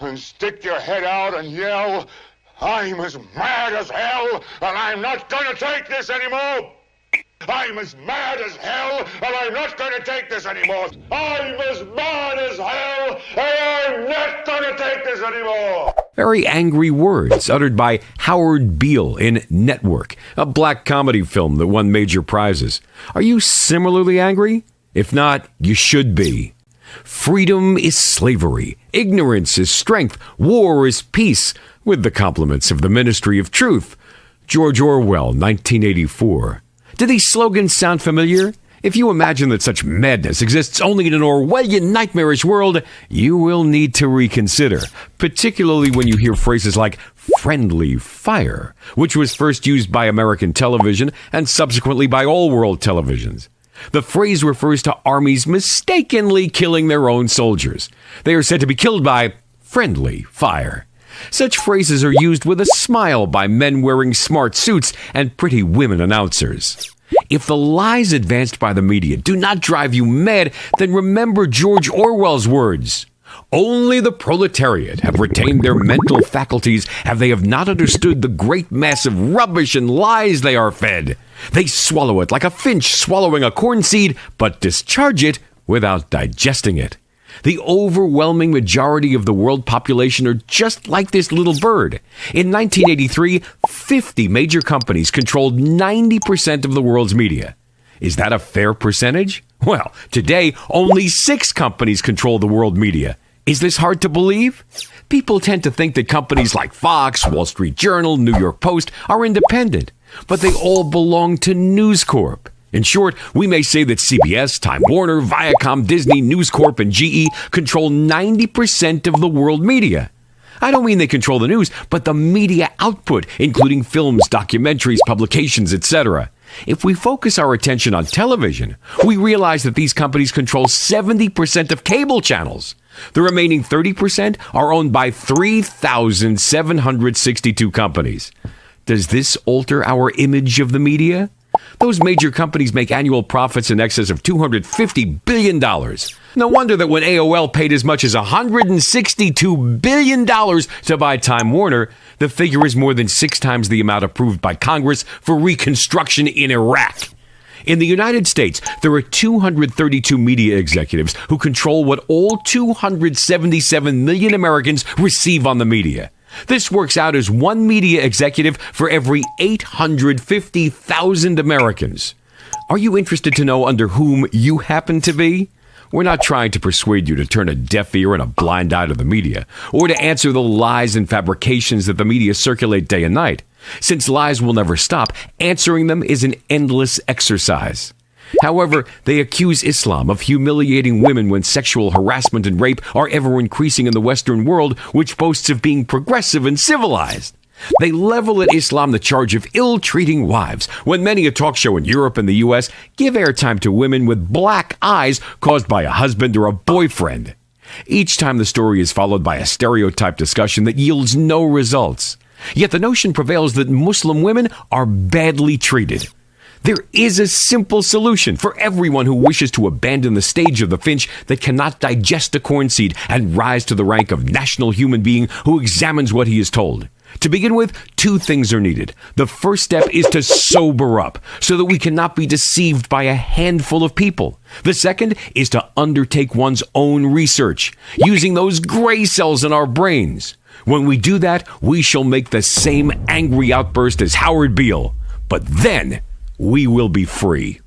and stick your head out and yell, I'm as mad as hell, and I'm not gonna take this anymore! I'm as mad as hell, and I'm not gonna take this anymore! I'm as mad as hell, and I'm not gonna take this anymore! Very angry words uttered by Howard Beale in Network, a black comedy film that won major prizes. Are you similarly angry? If not, you should be. Freedom is slavery. Ignorance is strength. War is peace. With the compliments of the Ministry of Truth. George Orwell, 1984. Do these slogans sound familiar? If you imagine that such madness exists only in an Orwellian nightmarish world, you will need to reconsider, particularly when you hear phrases like friendly fire, which was first used by American television and subsequently by all world televisions. The phrase refers to armies mistakenly killing their own soldiers. They are said to be killed by friendly fire. Such phrases are used with a smile by men wearing smart suits and pretty women announcers. If the lies advanced by the media do not drive you mad, then remember George Orwell's words. Only the proletariat have retained their mental faculties, and they have not understood the great mass of rubbish and lies they are fed. They swallow it like a finch swallowing a corn seed, but discharge it without digesting it. The overwhelming majority of the world population are just like this little bird. In 1983, 50 major companies controlled 90% of the world's media. Is that a fair percentage? Well, today, only 6 companies control the world media. Is this hard to believe? People tend to think that companies like Fox, Wall Street Journal, New York Post are independent, but they all belong to News Corp. In short, we may say that CBS, Time Warner, Viacom, Disney, News Corp, and GE control 90% of the world media. I don't mean they control the news, but the media output, including films, documentaries, publications, etc. If we focus our attention on television, we realize that these companies control 70% of cable channels. The remaining 30% are owned by 3,762 companies. Does this alter our image of the media? Those major companies make annual profits in excess of $250 billion. No wonder that when AOL paid as much as $162 billion to buy Time Warner, the figure is more than 6 times the amount approved by Congress for reconstruction in Iraq. In the United States, there are 232 media executives who control what all 277 million Americans receive on the media. This works out as 1 media executive for every 850,000 Americans. Are you interested to know under whom you happen to be? We're not trying to persuade you to turn a deaf ear and a blind eye to the media, or to answer the lies and fabrications that the media circulate day and night. Since lies will never stop, answering them is an endless exercise. However, they accuse Islam of humiliating women when sexual harassment and rape are ever increasing in the Western world, which boasts of being progressive and civilized. They level at Islam the charge of ill-treating wives, when many a talk show in Europe and the U.S. give airtime to women with black eyes caused by a husband or a boyfriend. Each time the story is followed by a stereotype discussion that yields no results. Yet the notion prevails that Muslim women are badly treated. There is a simple solution for everyone who wishes to abandon the stage of the finch that cannot digest a corn seed and rise to the rank of national human being who examines what he is told. To begin with, 2 things are needed. The first step is to sober up so that we cannot be deceived by a handful of people. The second is to undertake one's own research, using those gray cells in our brains. When we do that, we shall make the same angry outburst as Howard Beale. But then we will be free.